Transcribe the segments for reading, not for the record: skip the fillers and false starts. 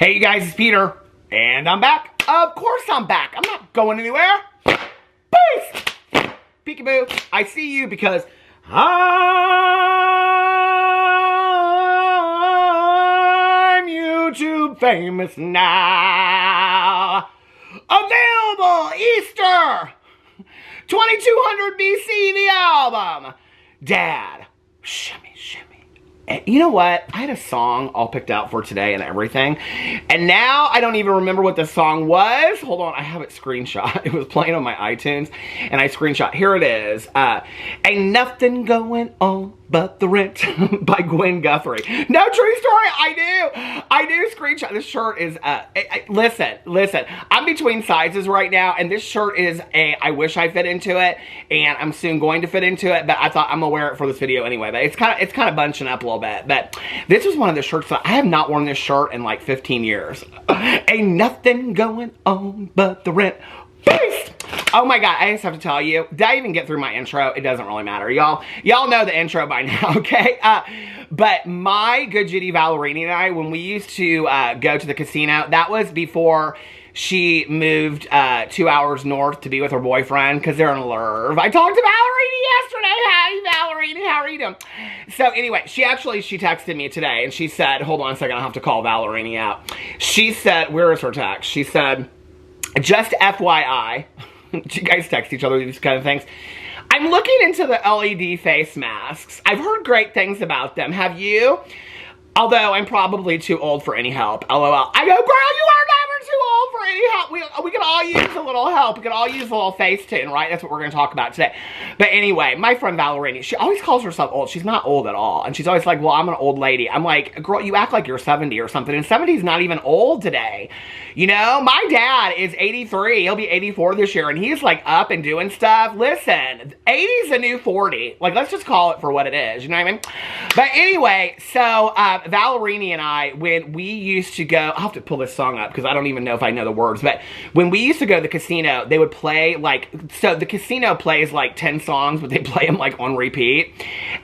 Hey you guys, it's Peter, and I'm back. Of course I'm back. I'm not going anywhere. Peace! Peekaboo, I see you because I'm YouTube famous now. Available Easter 2200 BC, the album. Dad, shimmy, shimmy. And you know what? I had a song all picked out for today and everything. And now I don't even remember what the song was. Hold on, I have it screenshot. It was playing on my iTunes and I screenshot. Here it is. Ain't nothing going on but the rent by Gwen Guthrie. No, true story. I do screenshot. This shirt is, listen. I'm between sizes right now, and this shirt is I wish I fit into it, and I'm soon going to fit into it, but I thought I'm gonna wear it for this video anyway. But it's kind of bunching up a little bit. But this was one of the shirts that I have not worn this shirt in like 15 years. Ain't nothing going on but the rent. Beast! Oh my god, I just have to tell you, did I even get through my intro? It doesn't really matter. Y'all know the intro by now, okay? But my good Judy Ballerini and I, when we used to go to the casino, that was before she moved 2 hours north to be with her boyfriend, because they're in Lerv. I talked to Ballerini yesterday. Hi, Ballerini, how are you doing? So anyway, she texted me today, and she said, hold on a second, I'll have to call Ballerini out. She said, where is her text? She said, just FYI, you guys text each other these kind of things. I'm looking into the LED face masks. I've heard great things about them. Have you? Although I'm probably too old for any help. LOL. I go, girl, you are never too old for any help. We can all use a little help. We can all use a little Facetune, right? That's what we're going to talk about today. But anyway, my friend Ballerini, she always calls herself old. She's not old at all. And she's always like, well, I'm an old lady. I'm like, girl, you act like you're 70 or something. And 70 is not even old today. You know, my dad is 83. He'll be 84 this year. And he's like up and doing stuff. Listen, 80's a new 40. Like, let's just call it for what it is. You know what I mean? But anyway, so Ballerini and I, when we used to go, I'll have to pull this song up because I don't even know if I know the words, but when we used to go to the casino, they would play like, so the casino plays like 10 songs, but they play them like on repeat.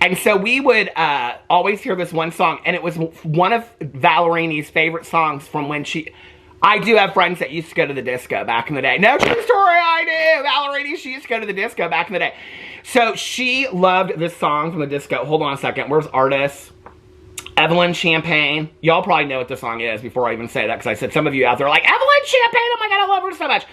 And so we would always hear this one song, and it was one of Ballerini's favorite songs from when I do have friends that used to go to the disco back in the day. No, true story, I do. Ballerini, she used to go to the disco back in the day. So she loved this song from the disco. Hold on a second. Where's artists? Evelyn Champagne. Y'all probably know what the song is before I even say that, because I said some of you out there are like, Evelyn Champagne, oh my god, I love her so much.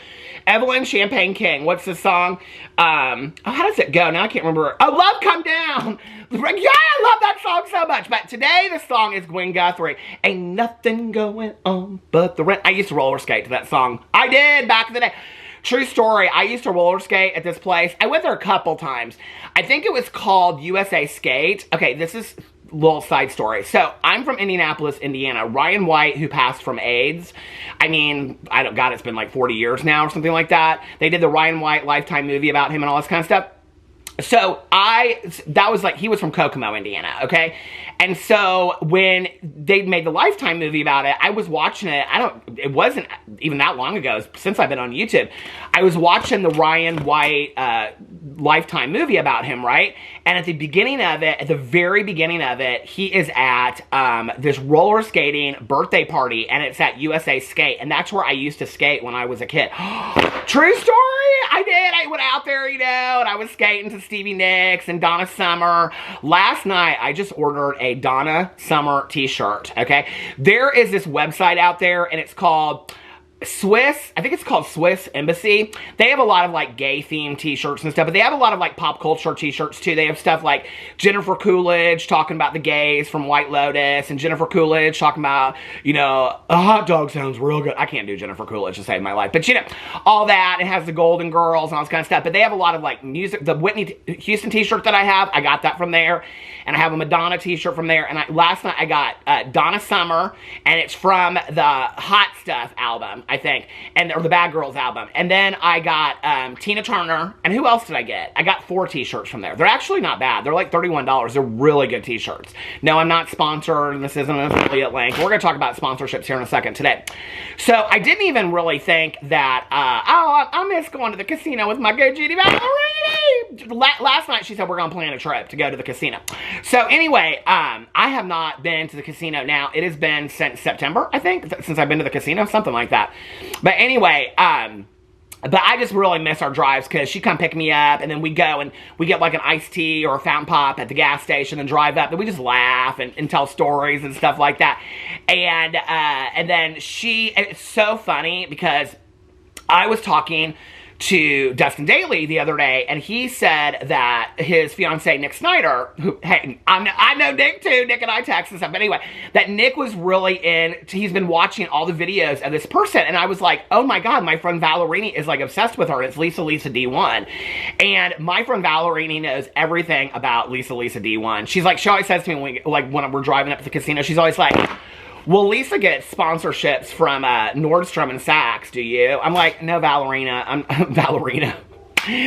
Evelyn Champagne King. What's the song? Oh, how does it go? Now I can't remember. Oh, Love Come Down. Yeah, I love that song so much. But today the song is Gwen Guthrie. Ain't nothing going on but the rent. I used to roller skate to that song. I did back in the day. True story, I used to roller skate at this place. I went there a couple times. I think it was called USA Skate. Okay, this is a little side story. So, I'm from Indianapolis, Indiana. Ryan White, who passed from AIDS. I mean, God, it's been like 40 years now or something like that. They did the Ryan White Lifetime movie about him and all this kind of stuff. So, that was like, he was from Kokomo, Indiana, okay? And so, when they made the Lifetime movie about it, I was watching it. It wasn't even that long ago, since I've been on YouTube. I was watching the Ryan White Lifetime movie about him, right? And at the beginning of it, at the very beginning of it, he is at this roller skating birthday party, and it's at USA Skate, and that's where I used to skate when I was a kid. True story! I did! I went out there, you know, and I was skating to Stevie Nicks and Donna Summer. Last night, I just ordered a Donna Summer t-shirt, okay? There is this website out there, and it's called I think it's called Swiss Embassy. They have a lot of like gay themed t-shirts and stuff, but they have a lot of like pop culture t-shirts too. They have stuff like Jennifer Coolidge talking about the gays from White Lotus, and Jennifer Coolidge talking about, you know, a hot dog sounds real good. I can't do Jennifer Coolidge to save my life, but you know, all that. It has the Golden Girls and all this kind of stuff, but they have a lot of like music. The Whitney Houston t-shirt that I have, I got that from there, and I have a Madonna t-shirt from there, and last night I got Donna Summer, and it's from the Hot Stuff album. I think, or the Bad Girls album. And then I got Tina Turner, and who else did I get? I got 4 t-shirts from there. They're actually not bad. They're like $31. They're really good t-shirts. No, I'm not sponsored, and this isn't an affiliate link. We're going to talk about sponsorships here in a second today. So I didn't even really think that, I miss going to the casino with my good Judy Ballerini. Last night she said we're going to plan a trip to go to the casino. So anyway, I have not been to the casino now. It has been since September, I think, since I've been to the casino, something like that. But anyway, but I just really miss our drives because she come pick me up and then we go and we get like an iced tea or a fountain pop at the gas station and drive up and we just laugh and tell stories and stuff like that. And then it's so funny because I was talking to Dustin Daly the other day, and he said that his fiance Nick Snyder, who, hey, I know Nick too, Nick and I text and stuff, but anyway, that Nick was really he's been watching all the videos of this person, and I was like, oh my god, my friend Ballerini is like obsessed with her. It's Lisa D1, and my friend Ballerini knows everything about Lisa D1. She's like, she always says to me when we're driving up to the casino, she's always like, well, Lisa gets sponsorships from Nordstrom and Saks, do you? I'm like, no, Ballerina.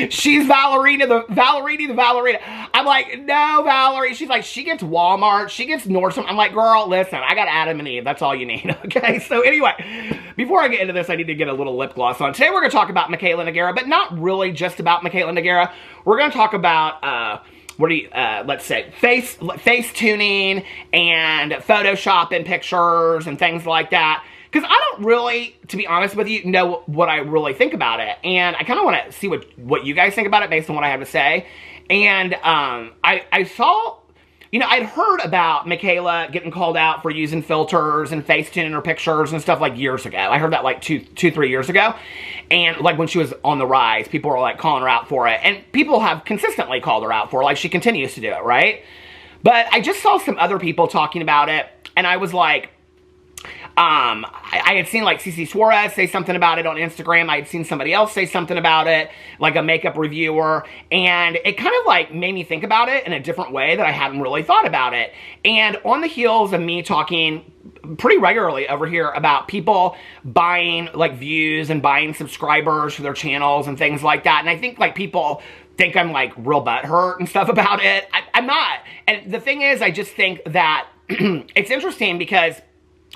She's Ballerini the Ballerina. I'm like, no, Valerie. She's like, she gets Walmart. She gets Nordstrom. I'm like, girl, listen, I got Adam and Eve. That's all you need, okay? So anyway, before I get into this, I need to get a little lip gloss on. Today we're going to talk about Mikayla Nogueira, but not really just about Mikayla Nogueira. We're going to talk about... let's say, face tuning and Photoshopping pictures and things like that. Because I don't really, to be honest with you, know what I really think about it. And I kind of want to see what you guys think about it based on what I have to say. And I saw... You know, I'd heard about Mikayla getting called out for using filters and Facetuning her pictures and stuff like years ago. I heard that like 3 years ago. And like when she was on the rise, people were like calling her out for it. And people have consistently called her out for it. Like she continues to do it, right? But I just saw some other people talking about it. And I was like... I had seen like CC Suarez say something about it on Instagram. I had seen somebody else say something about it, like a makeup reviewer, and it kind of like made me think about it in a different way that I hadn't really thought about it. And on the heels of me talking pretty regularly over here about people buying like views and buying subscribers for their channels and things like that, and I think like people think I'm like real butthurt and stuff about it. I'm not. And the thing is, I just think that it's interesting because...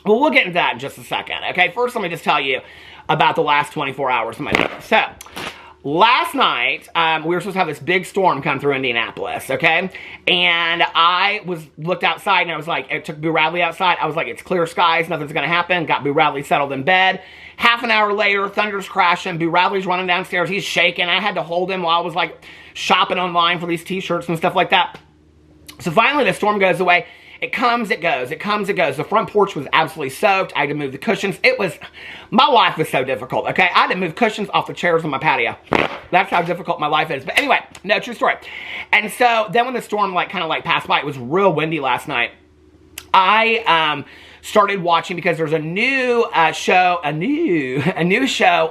Well, we'll get into that in just a second, okay? First, let me just tell you about the last 24 hours of my life. So, last night, we were supposed to have this big storm come through Indianapolis, okay? And I looked outside, and I was like, it took Boo Radley outside. I was like, it's clear skies, nothing's going to happen. Got Boo Radley settled in bed. Half an hour later, thunder's crashing. Boo Radley's running downstairs. He's shaking. I had to hold him while I was, like, shopping online for these t-shirts and stuff like that. So, finally, the storm goes away. It comes, it goes. It comes, it goes. The front porch was absolutely soaked. I had to move the cushions. My life was so difficult, okay? I had to move cushions off the chairs on my patio. That's how difficult my life is. But anyway, no, true story. And so then when the storm kind of passed by, it was real windy last night. I started watching because there's a new show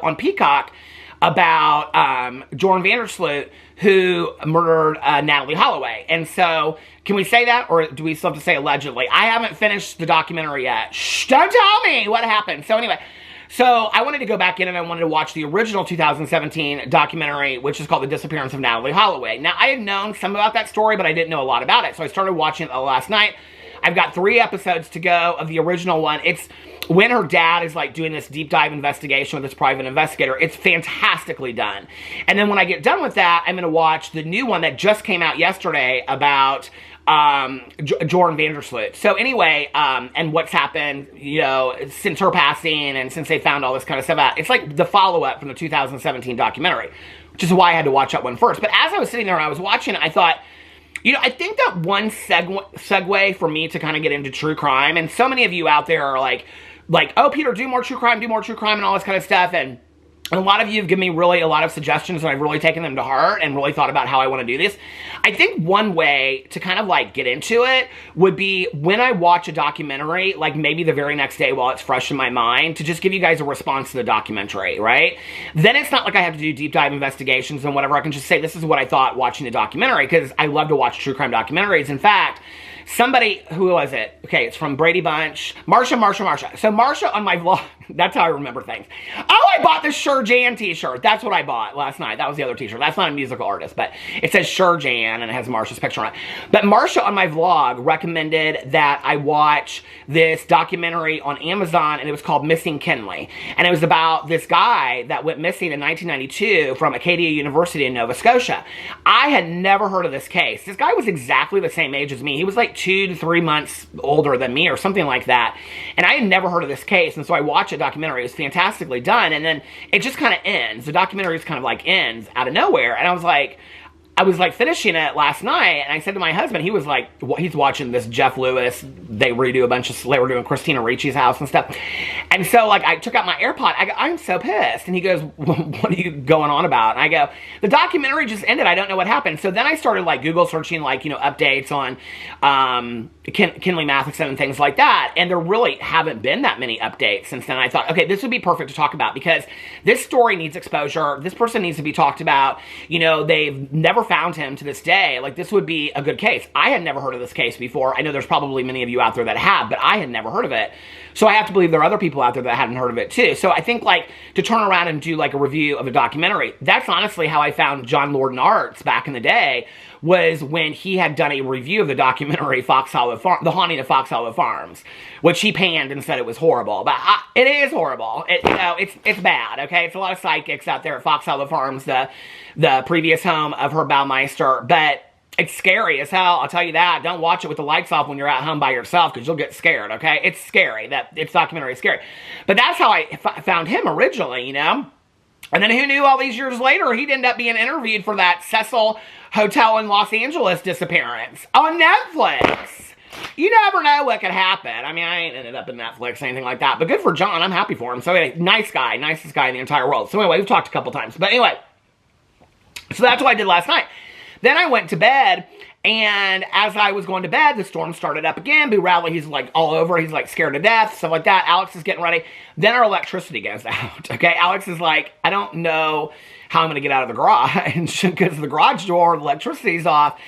on Peacock about Jordan Vandersloot, who murdered Natalie Holloway. And so, can we say that, or do we still have to say allegedly? I haven't finished the documentary yet. Shh, don't tell me what happened. So anyway, I wanted to go back in and I wanted to watch the original 2017 documentary, which is called The Disappearance of Natalie Holloway. Now, I had known some about that story, but I didn't know a lot about it. So I started watching it last night. I've got 3 episodes to go of the original one. It's when her dad is like doing this deep dive investigation with this private investigator. It's fantastically done. And then when I get done with that, I'm going to watch the new one that just came out yesterday about Jordan Vandersloot. So anyway, and what's happened, you know, since her passing and since they found all this kind of stuff out. It's like the follow-up from the 2017 documentary, which is why I had to watch that one first. But as I was sitting there and I was watching it, I thought, you know, I think that one segue for me to kind of get into true crime, and so many of you out there are like, oh, Peter, do more true crime, and all this kind of stuff, and a lot of you have given me really a lot of suggestions, and I've really taken them to heart and really thought about how I want to do this. I think one way to kind of like get into it would be when I watch a documentary, like maybe the very next day while it's fresh in my mind, to just give you guys a response to the documentary, right? Then it's not like I have to do deep dive investigations and whatever. I can just say, this is what I thought watching the documentary, because I love to watch true crime documentaries. In fact, somebody, who was it? Okay, it's from Brady Bunch. Marsha. So Marsha on my vlog, That's how I remember things. Oh, I bought this Sure Jan t-shirt. That's what I bought last night. That was the other t-shirt. That's not a musical artist, but it says Sure Jan, and it has Marsha's picture on it. But Marsha on my vlog recommended that I watch this documentary on Amazon, and it was called Missing Kinley. And it was about this guy that went missing in 1992 from Acadia University in Nova Scotia. I had never heard of this case. This guy was exactly the same age as me. He was like 2 to 3 months older than me or something like that. And I had never heard of this case, and so I watched a documentary. It was fantastically done, and then it just kind of ends. The documentary just kind of like ends out of nowhere, and I was like finishing it last night, and I said to my husband, he was like, he's watching this Jeff Lewis, they redo a bunch of, they were doing Christina Ricci's house and stuff, and so like I took out my AirPod, I go, I'm so pissed, and he goes, what are you going on about? And I go, the documentary just ended, I don't know what happened. So then I started like Google searching like, you know, updates on Kinley Matheson and things like that, and there really haven't been that many updates since then. I thought, okay, this would be perfect to talk about because this story needs exposure, this person needs to be talked about, you know, they've never found him to this day. Like, this would be a good case. I had never heard of this case before. I know there's probably many of you out there that have, but I had never heard of it. So I have to believe there are other people out there that hadn't heard of it too. So I think like to turn around and do like a review of a documentary, that's honestly how I found John Lord Arts back in the day, was when he had done a review of the documentary The Haunting of Fox Hollow Farms, which he panned and said it was horrible. But it is horrible. You know, it's bad, okay? It's a lot of psychics out there at Fox Hollow Farms, the previous home of Herb Baumeister, but it's scary as hell, I'll tell you that. Don't watch it with the lights off when you're at home by yourself, because you'll get scared, okay? It's scary. It's documentary is scary. But that's how I found him originally, you know? And then who knew all these years later, he'd end up being interviewed for that Cecil Hotel in Los Angeles disappearance on Netflix. You never know what could happen. I mean, I ain't ended up in Netflix or anything like that, but good for John. I'm happy for him. So anyway, nice guy, nicest guy in the entire world. So anyway, we've talked a couple times. But anyway, so that's what I did last night. Then I went to bed, and as I was going to bed, the storm started up again. Boo Radley, he's like all over. He's like scared to death, stuff like that. Alex is getting ready. Then our electricity goes out, okay? Alex is like, I don't know how I'm going to get out of the garage because the garage door, the electricity's off.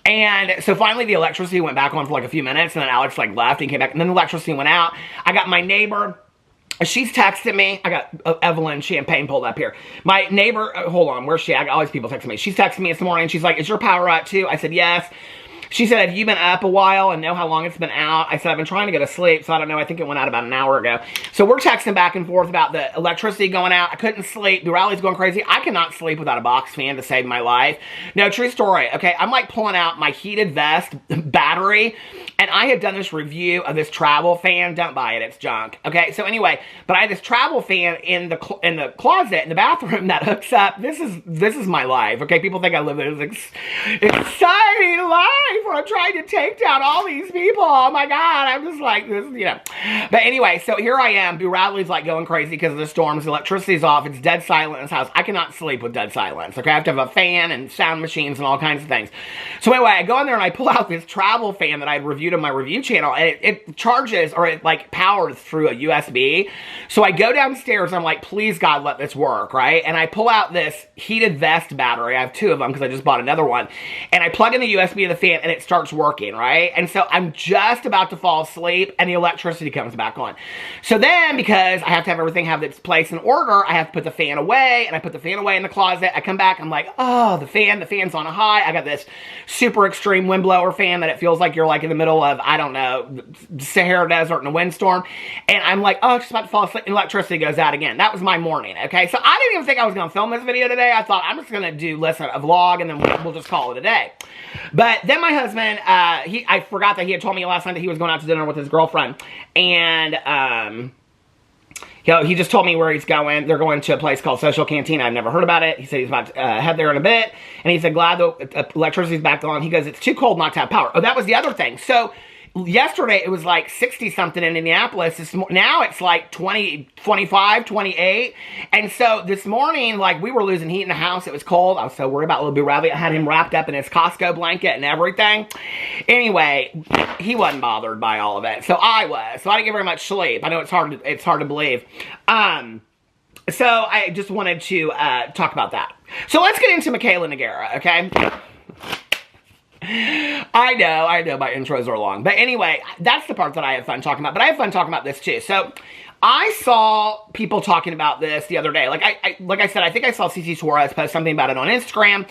And so finally the electricity went back on for like a few minutes, and then Alex like left and came back, and then the electricity went out. I got my neighbor. She's texting me. I got Evelyn Champagne pulled up here. My neighbor, hold on, where's she? I got all these people texting me. She's texting me this morning. She's like, is your power out too? I said, yes. She said, have you been up a while and know how long it's been out? I said, I've been trying to go to sleep, so I don't know. I think it went out about an hour ago. So we're texting back and forth about the electricity going out. I couldn't sleep. Durali's going crazy. I cannot sleep without a box fan to save my life. No, true story. Okay, I'm like pulling out my heated vest battery, and I had done this review of this travel fan. Don't buy it. It's junk. Okay, so anyway, but I had this travel fan in the closet in the bathroom that hooks up. This is my life. Okay, people think I live this exciting life where I'm trying to take down all these people. Oh my God, I'm just like this, you know. But anyway, so here I am. Boo Radley's like going crazy because of the storms. The electricity's off. It's dead silent in this house. I cannot sleep with dead silence. Okay, I have to have a fan and sound machines and all kinds of things. So anyway, I go in there and I pull out this travel fan that I had reviewed on my review channel, and it charges, or it like powers through a USB. So I go downstairs and I'm like, please God, let this work, right? And I pull out this heated vest battery. I have two of them because I just bought another one. And I plug in the USB of the fan, and it starts working, right? And so I'm just about to fall asleep, and the electricity comes back on. So then, because I have to have everything have its place in order, I have to put the fan away, and I put the fan away in the closet. I come back, I'm like, oh, the fan's on a high. I got this super extreme wind blower fan that it feels like you're like in the middle of, I don't know, Sahara Desert in a windstorm. And I'm like, oh, just about to fall asleep, and electricity goes out again. That was my morning, okay? So I didn't even think I was going to film this video today. I thought I'm just going to do, listen, a vlog, and then we'll just call it a day. But then my husband, I forgot that he had told me last night that he was going out to dinner with his girlfriend. And, you know, he just told me where he's going. They're going to a place called Social Cantina. I've never heard about it. He said he's about to head there in a bit. And he said, glad the electricity's back on. He goes, it's too cold not to have power. Oh, that was the other thing. So yesterday it was like 60-something in Indianapolis. Now it's like 20, 25, 28. And so this morning, like, we were losing heat in the house. It was cold. I was so worried about little Boo Radley. I had him wrapped up in his Costco blanket and everything. Anyway, he wasn't bothered by all of it. So I was. So I didn't get very much sleep. I know it's hard to believe. So I just wanted to talk about that. So let's get into Mikayla Nogueira, okay? I know my intros are long. But anyway, that's the part that I have fun talking about. But I have fun talking about this too. So, I saw people talking about this the other day. Like I said, I think I saw Cece Suarez post something about it on Instagram.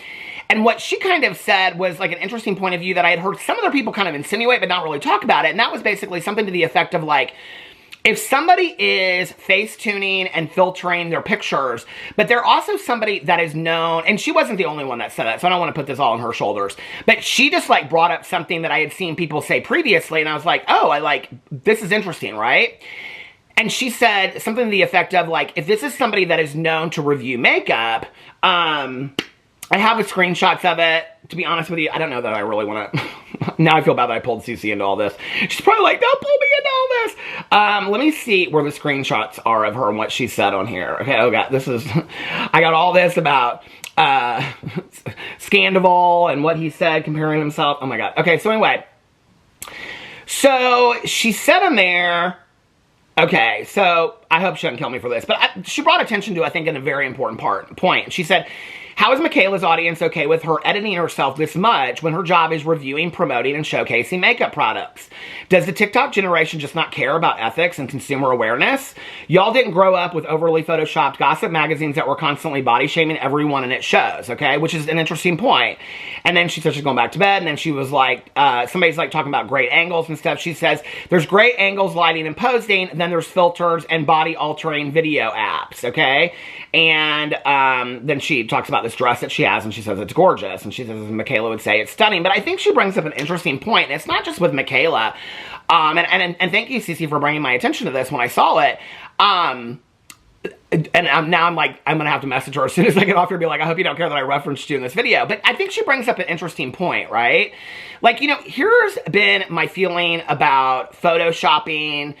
And what she kind of said was like an interesting point of view that I had heard some other people kind of insinuate but not really talk about it. And that was basically something to the effect of like, if somebody is Facetuning and filtering their pictures, but they're also somebody that is known, and she wasn't the only one that said that, so I don't want to put this all on her shoulders, but she just like brought up something that I had seen people say previously, and I was like, oh, this is interesting, right? And she said something to the effect of like, if this is somebody that is known to review makeup, I have the screenshots of it. To be honest with you, I don't know that I really want to. Now I feel bad that I pulled Cece into all this. She's probably like, don't pull me into all this. Let me see where the screenshots are of her and what she said on here. Okay, oh god, this is. I got all this about Scandival and what he said comparing himself. Oh my god. Okay, so anyway. So she said in there. Okay, so I hope she doesn't kill me for this, but she brought attention to, I think, in a very important point. She said, how is Mikayla's audience okay with her editing herself this much when her job is reviewing, promoting, and showcasing makeup products? Does the TikTok generation just not care about ethics and consumer awareness? Y'all didn't grow up with overly photoshopped gossip magazines that were constantly body shaming everyone in its shows, okay? Which is an interesting point. And then she said she's going back to bed, and then she was like, somebody's like talking about great angles and stuff. She says, there's great angles, lighting, and posing, and then there's filters and body-altering video apps, okay? And then she talks about this dress that she has, and she says it's gorgeous, and she says, as Mikayla would say, it's stunning. But I think she brings up an interesting point, and it's not just with Mikayla. And thank you, Cece, for bringing my attention to this when I saw it. Now I'm like, I'm going to have to message her as soon as I get off here and be like, I hope you don't care that I referenced you in this video. But I think she brings up an interesting point, right? Like, you know, here's been my feeling about photoshopping,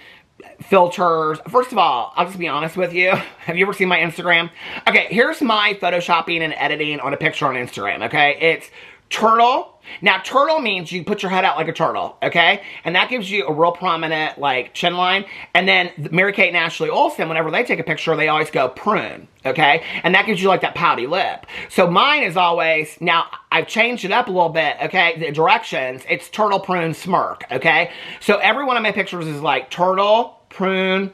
filters. First of all, I'll just be honest with you. Have you ever seen my Instagram? Okay, here's my photoshopping and editing on a picture on Instagram, okay? It's turtle. Now, turtle means you put your head out like a turtle, okay? And that gives you a real prominent, like, chin line. And then Mary-Kate and Ashley Olsen, whenever they take a picture, they always go prune, okay? And that gives you, like, that pouty lip. So mine is always, now, I've changed it up a little bit, okay? The directions, it's turtle, prune, smirk, okay? So every one of my pictures is, like, turtle, prune.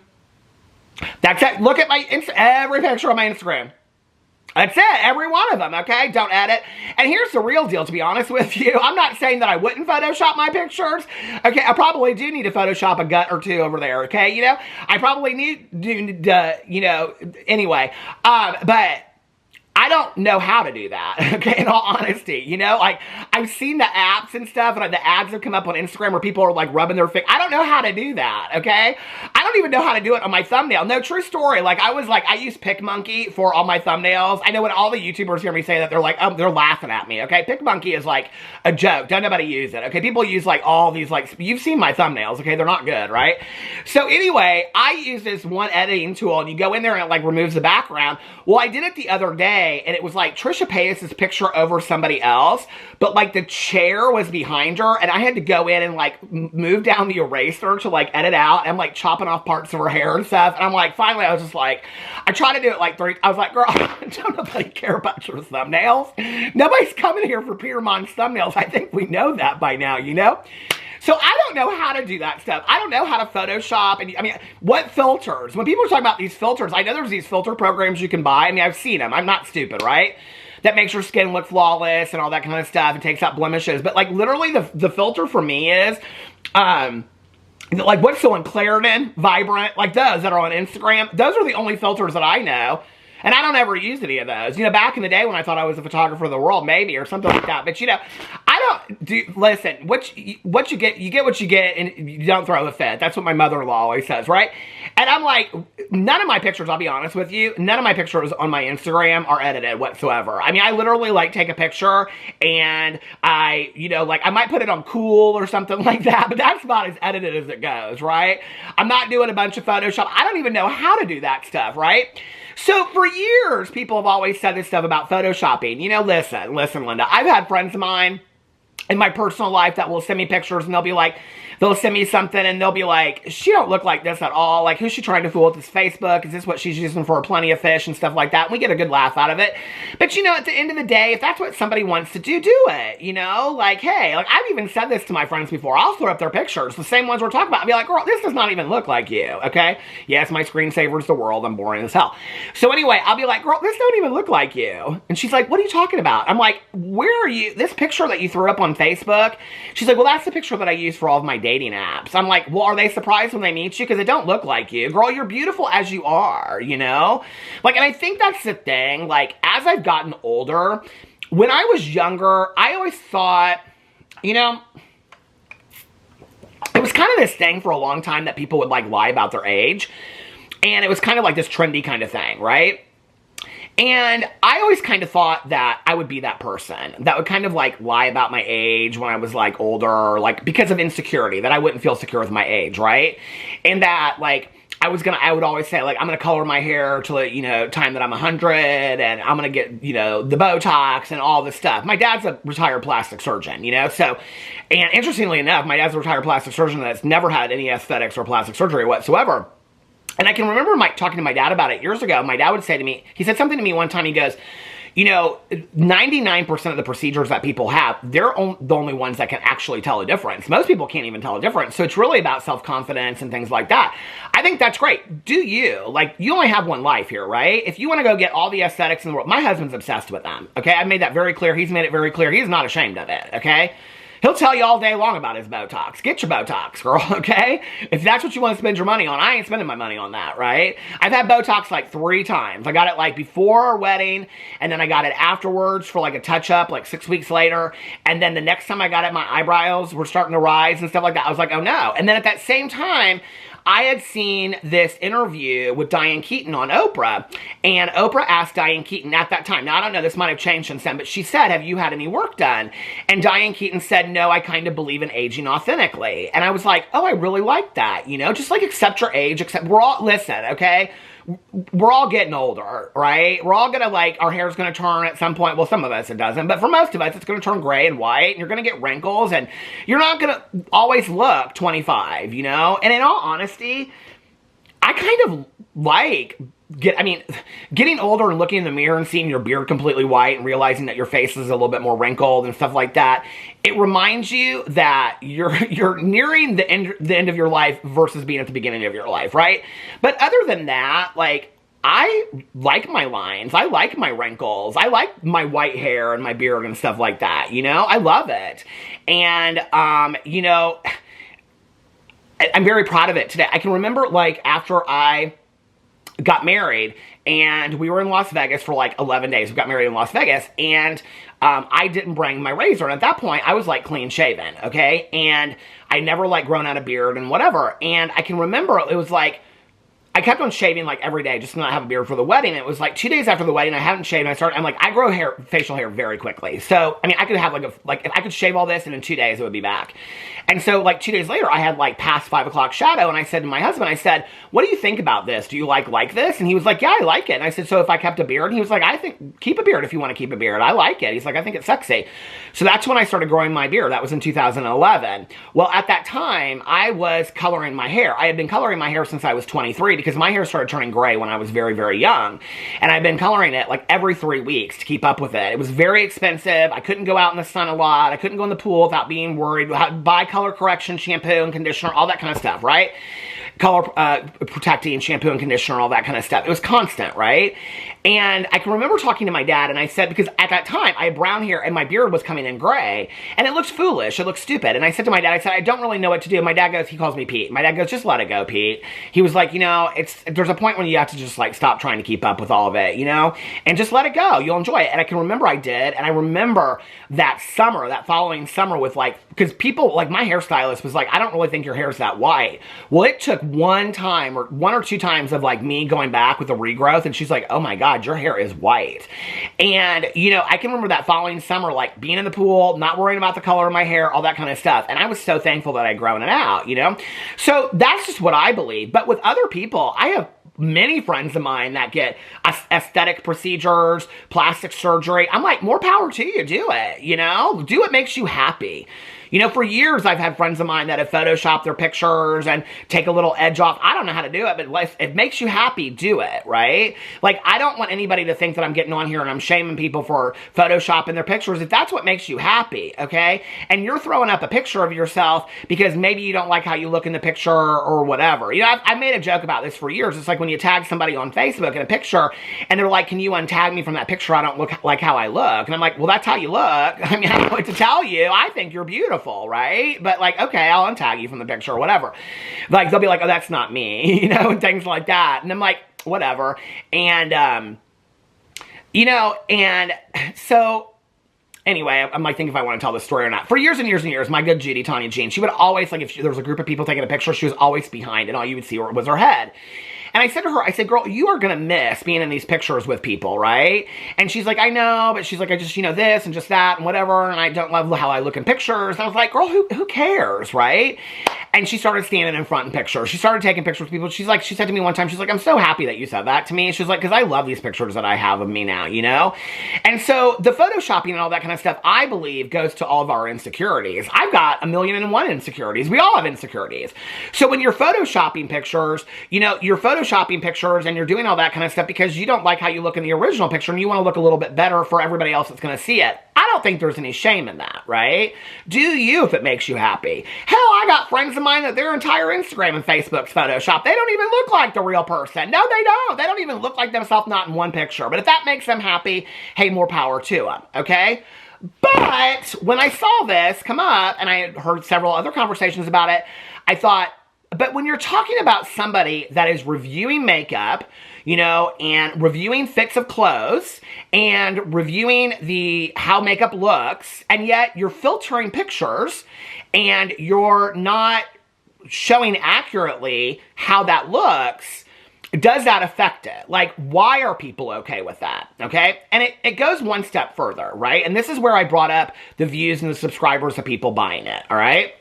That's it. Look at my every picture on my Instagram. That's it. Every one of them, okay? Don't edit. And here's the real deal, to be honest with you. I'm not saying that I wouldn't Photoshop my pictures. Okay, I probably do need to Photoshop a gut or two over there, okay? You know, I probably need, you know, anyway. But I don't know how to do that, okay, in all honesty, you know? Like, I've seen the apps and stuff, and the ads have come up on Instagram where people are, like, rubbing their face. I don't know how to do that, okay? I don't even know how to do it on my thumbnail. No, true story. Like, I use PicMonkey for all my thumbnails. I know when all the YouTubers hear me say that, they're like, oh, they're laughing at me, okay? PicMonkey is, like, a joke. Don't nobody use it, okay? People use, like, all these, like, you've seen my thumbnails, okay? They're not good, right? So, anyway, I use this one editing tool, and you go in there, and it, like, removes the background. Well, I did it the other day, and it was like Trisha Paytas's picture over somebody else, but like the chair was behind her, and I had to go in and like move down the eraser to like edit out, and I'm like chopping off parts of her hair and stuff, and I'm like, finally I was just like, I tried to do it like I was like, girl, don't nobody care about your thumbnails. Nobody's coming here for Peter Monn's thumbnails. I think we know that by now, you know? So I don't know how to do that stuff. I don't know how to Photoshop. And I mean, what filters? When people are talking about these filters, I know there's these filter programs you can buy. I mean, I've seen them. I'm not stupid, right? That makes your skin look flawless and all that kind of stuff and takes out blemishes. But like literally the filter for me is, like what's so in Clarendon, Vibrant, like those that are on Instagram. Those are the only filters that I know. And I don't ever use any of those. You know, back in the day when I thought I was a photographer of the world, maybe, or something like that. But, you know, I don't do, listen, what you get what you get, and you don't throw a fit. That's what my mother-in-law always says, right? And I'm like, none of my pictures, I'll be honest with you, none of my pictures on my Instagram are edited whatsoever. I mean, I literally, like, take a picture, and I, you know, like, I might put it on Cool or something like that, but that's about as edited as it goes, right? I'm not doing a bunch of Photoshop. I don't even know how to do that stuff, right? So for years, people have always said this stuff about Photoshopping. You know, listen, Linda. I've had friends of mine in my personal life that will send me pictures and they'll be like, they'll send me something and they'll be like, she don't look like this at all. Like, who's she trying to fool with this Facebook? Is this what she's using for Plenty of Fish and stuff like that? And we get a good laugh out of it. But, you know, at the end of the day, if that's what somebody wants to do, do it. You know, like, hey, like, I've even said this to my friends before. I'll throw up their pictures, the same ones we're talking about. I'll be like, girl, this does not even look like you, okay? Yes, my screensaver's the world. I'm boring as hell. So anyway, I'll be like, girl, this don't even look like you. And she's like, what are you talking about? I'm like, where are you? This picture that you threw up on Facebook? She's like, well, that's the picture that I use for all of my dating apps. I'm like, well, are they surprised when they meet you? Because it don't look like you. Girl, you're beautiful as you are, you know? Like, and I think that's the thing. Like, as I've gotten older, when I was younger, I always thought, you know, it was kind of this thing for a long time that people would, like, lie about their age. And it was kind of like this trendy kind of thing, right? And I always kind of thought that I would be that person that would kind of like lie about my age when I was like older, like because of insecurity, that I wouldn't feel secure with my age, right? And that like I would always say like, I'm going to color my hair till, you know, time that I'm 100 and I'm going to get, you know, the Botox and all this stuff. My dad's a retired plastic surgeon, you know, so, and interestingly enough, my dad's a retired plastic surgeon that's never had any aesthetics or plastic surgery whatsoever. And I can remember talking to my dad about it years ago. My dad would say to me, he said something to me one time, he goes, you know, 99% of the procedures that people have, they're the only ones that can actually tell a difference. Most people can't even tell a difference. So it's really about self-confidence and things like that. I think that's great. Do you. Like, you only have one life here, right? If you want to go get all the aesthetics in the world, my husband's obsessed with them, okay? I've made that very clear. He's made it very clear. He's not ashamed of it, okay? He'll tell you all day long about his Botox. Get your Botox, girl, okay? If that's what you want to spend your money on, I ain't spending my money on that, right? I've had Botox like 3 times. I got it like before our wedding, and then I got it afterwards for like a touch-up like 6 weeks later, and then the next time I got it, my eyebrows were starting to rise and stuff like that. I was like, oh no. And then at that same time, I had seen this interview with Diane Keaton on Oprah, and Oprah asked Diane Keaton at that time, now I don't know, this might have changed since then, but she said, have you had any work done? And Diane Keaton said, no, I kind of believe in aging authentically. And I was like, oh, I really like that, you know, just like accept your age, we're all, listen, okay? We're all getting older, right? We're all gonna like, our hair's gonna turn at some point. Well, some of us it doesn't, but for most of us, it's gonna turn gray and white, and you're gonna get wrinkles, and you're not gonna always look 25, you know? And in all honesty, I kind of like, getting older and looking in the mirror and seeing your beard completely white and realizing that your face is a little bit more wrinkled and stuff like that, it reminds you that you're nearing the end of your life versus being at the beginning of your life, right? But other than that, like, I like my lines, I like my wrinkles, I like my white hair and my beard and stuff like that, you know? I love it. And, you know, I'm very proud of it today. I can remember, like, after I got married, and we were in Las Vegas for like 11 days. We got married in Las Vegas, and I didn't bring my razor. And at that point, I was like clean shaven, okay? And I never like grown out a beard and whatever. And I can remember it was like, I kept on shaving like every day just to not have a beard for the wedding. It was like 2 days after the wedding, I haven't shaved. I'm like, I grow facial hair very quickly. So, I mean, I could have if I could shave all this and in 2 days it would be back. And so like 2 days later, I had like past 5 o'clock shadow, and I said to my husband, I said, what do you think about this? Do you like this? And he was like, yeah, I like it. And I said, so if I kept a beard? And he was like, I think, keep a beard if you want to keep a beard. I like it. He's like, I think it's sexy. So that's when I started growing my beard. That was in 2011. Well, at that time, I was coloring my hair. I had been coloring my hair since I was 23 because my hair started turning gray when I was very, very young. And I've been coloring it like every 3 weeks to keep up with it. It was very expensive. I couldn't go out in the sun a lot. I couldn't go in the pool without being worried. Buy color correction shampoo and conditioner, all that kind of stuff, right? Color protecting shampoo and conditioner, all that kind of stuff. It was constant, right? And I can remember talking to my dad, and I said, because at that time, I had brown hair, and my beard was coming in gray, and it looked foolish, it looked stupid. And I said to my dad, I said, I don't really know what to do. My dad goes, he calls me Pete. My dad goes, just let it go, Pete. He was like, you know, there's a point when you have to just like stop trying to keep up with all of it, you know? And just let it go. You'll enjoy it. And I can remember I did, and I remember that summer, that following summer with like, because people, like my hairstylist was like, I don't really think your hair's that white. Well, it took one time or 1 or 2 times of like me going back with a regrowth, and she's like, oh my God, your hair is white. And, you know, I can remember that following summer, like being in the pool, not worrying about the color of my hair, all that kind of stuff. And I was so thankful that I'd grown it out, you know? So that's just what I believe. But with other people, I have many friends of mine that get aesthetic procedures, plastic surgery. I'm like, more power to you, do it, you know? Do what makes you happy. You know, for years I've had friends of mine that have photoshopped their pictures and take a little edge off. I don't know how to do it, but if it makes you happy, do it, right? Like, I don't want anybody to think that I'm getting on here and I'm shaming people for photoshopping their pictures. If that's what makes you happy, okay? And you're throwing up a picture of yourself because maybe you don't like how you look in the picture or whatever. You know, I've made a joke about this for years. It's like when you tag somebody on Facebook in a picture and they're like, can you untag me from that picture? I don't look like how I look. And I'm like, well, that's how you look. I mean, I don't know what to tell you. I think you're beautiful, right? But like, okay, I'll untag you from the picture or whatever. Like, they'll be like, oh, that's not me, you know, and things like that. And I'm like, whatever. And, you know, and so anyway, I'm like thinking if I want to tell this story or not. For years and years and years, my good Judy, Tanya Jean, she would always, like, if there was a group of people taking a picture, she was always behind, and all you would see was her head. And I said to her, I said, girl, you are going to miss being in these pictures with people, right? And she's like, I know, but she's like, I just, you know, this and just that and whatever, and I don't love how I look in pictures. And I was like, girl, who cares, right? And she started standing in front in pictures. She started taking pictures with people. She's like, she said to me one time, she's like, I'm so happy that you said that to me. She's like, because I love these pictures that I have of me now, you know? And so the photoshopping and all that kind of stuff, I believe, goes to all of our insecurities. I've got 1,000,001 insecurities. We all have insecurities. So when you're photoshopping pictures, you know, you're photoshopping pictures and you're doing all that kind of stuff because you don't like how you look in the original picture and you want to look a little bit better for everybody else that's going to see it. I don't think there's any shame in that, right? Do you if it makes you happy? Hell, I got friends of mine that their entire Instagram and Facebook's Photoshop. They don't even look like the real person. No, they don't. They don't even look like themselves, not in one picture. But if that makes them happy, hey, more power to them, okay? But when I saw this come up, and I had heard several other conversations about it, I thought, but when you're talking about somebody that is reviewing makeup, you know, and reviewing fits of clothes, and reviewing how makeup looks, and yet you're filtering pictures, and you're not showing accurately how that looks, does that affect it? Like, why are people okay with that, okay? And it goes one step further, right? And this is where I brought up the views and the subscribers of people buying it, all right?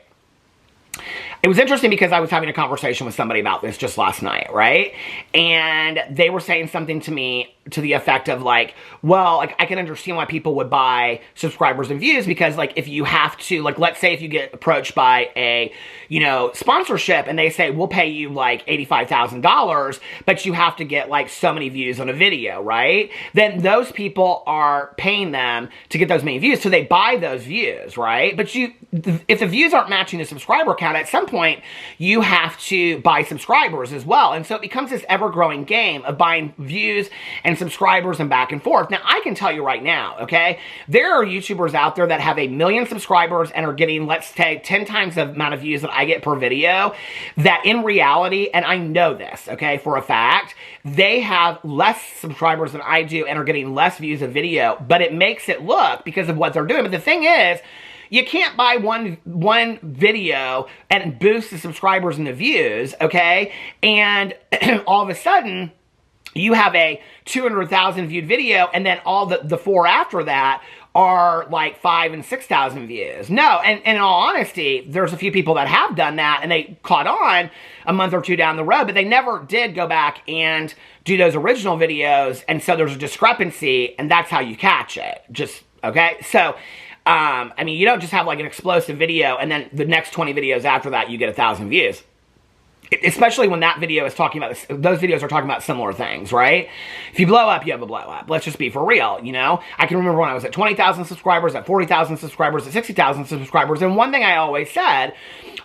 It was interesting because I was having a conversation with somebody about this just last night, right? And they were saying something to me to the effect of like, well, like, I can understand why people would buy subscribers and views because, like, if you have to, like, let's say if you get approached by a, you know, sponsorship and they say, we'll pay you like $85,000, but you have to get like so many views on a video, right? Then those people are paying them to get those many views, so they buy those views, right? But if the views aren't matching the subscriber count, at some point, you have to buy subscribers as well. And so it becomes this ever-growing game of buying views and subscribers and back and forth. Now, I can tell you right now, okay, there are YouTubers out there that have 1 million subscribers and are getting, let's say, 10 times the amount of views that I get per video, that in reality, and I know this, okay, for a fact, they have less subscribers than I do and are getting less views of video, but it makes it look because of what they're doing. But the thing is, you can't buy one video and boost the subscribers and the views, okay? And all of a sudden, you have a 200,000 viewed video, and then all the four after that are like 5,000 and 6,000 views. No, and in all honesty, there's a few people that have done that, and they caught on a month or two down the road, but they never did go back and do those original videos, and so there's a discrepancy, and that's how you catch it. Just, okay? So, I mean, you don't just have like an explosive video and then the next 20 videos after that you get 1,000 views. Especially when that video is talking about, those videos are talking about similar things, right? If you blow up, you have a blow up. Let's just be for real, you know? I can remember when I was at 20,000 subscribers, at 40,000 subscribers, at 60,000 subscribers, and one thing I always said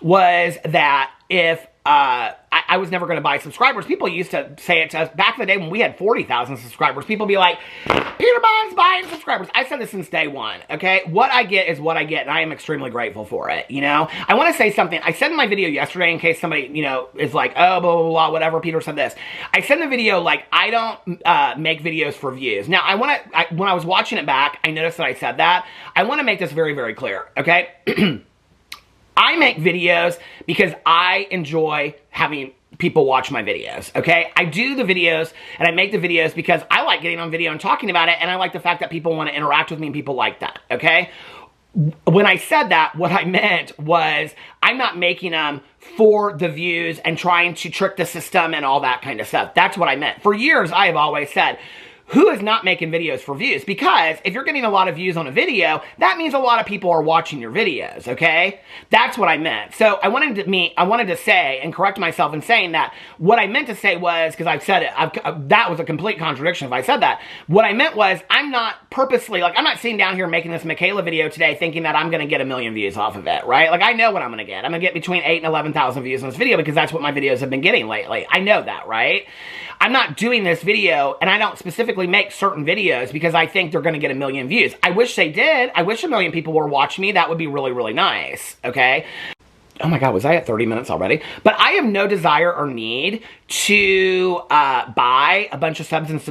was that if I was never going to buy subscribers. People used to say it to us back in the day when we had 40,000 subscribers. People be like, Peter Bond's buying subscribers. I said this since day one, okay? What I get is what I get, and I am extremely grateful for it, you know? I want to say something. I said in my video yesterday, in case somebody, you know, is like, oh, blah, blah, blah, whatever, Peter said this. I said in the video, like, I don't make videos for views. Now, when I was watching it back, I noticed that I said that. I want to make this very, very clear, okay? I make videos because I enjoy having people watch my videos, okay? I do the videos and I make the videos because I like getting on video and talking about it, and I like the fact that people want to interact with me and people like that, okay? When I said that, what I meant was I'm not making them for the views and trying to trick the system and all that kind of stuff. That's what I meant. For years, I have always said, who is not making videos for views? Because if you're getting a lot of views on a video, that means a lot of people are watching your videos, okay? That's what I meant. So I wanted to say and correct myself in saying that what I meant to say was, because I've said it, that was a complete contradiction if I said that. What I meant was, I'm not purposely, like, I'm not sitting down here making this Mikayla video today thinking that I'm going to get 1 million views off of it, right? Like, I know what I'm going to get. I'm going to get between 8,000 and 11,000 views on this video because that's what my videos have been getting lately. I know that, right? I'm not doing this video, and I don't specifically make certain videos because I think they're going to get 1 million views. I wish they did. I wish 1 million people were watching me. That would be really, really nice, okay? Oh my God, was I at 30 minutes already? But I have no desire or need to buy a bunch of subs and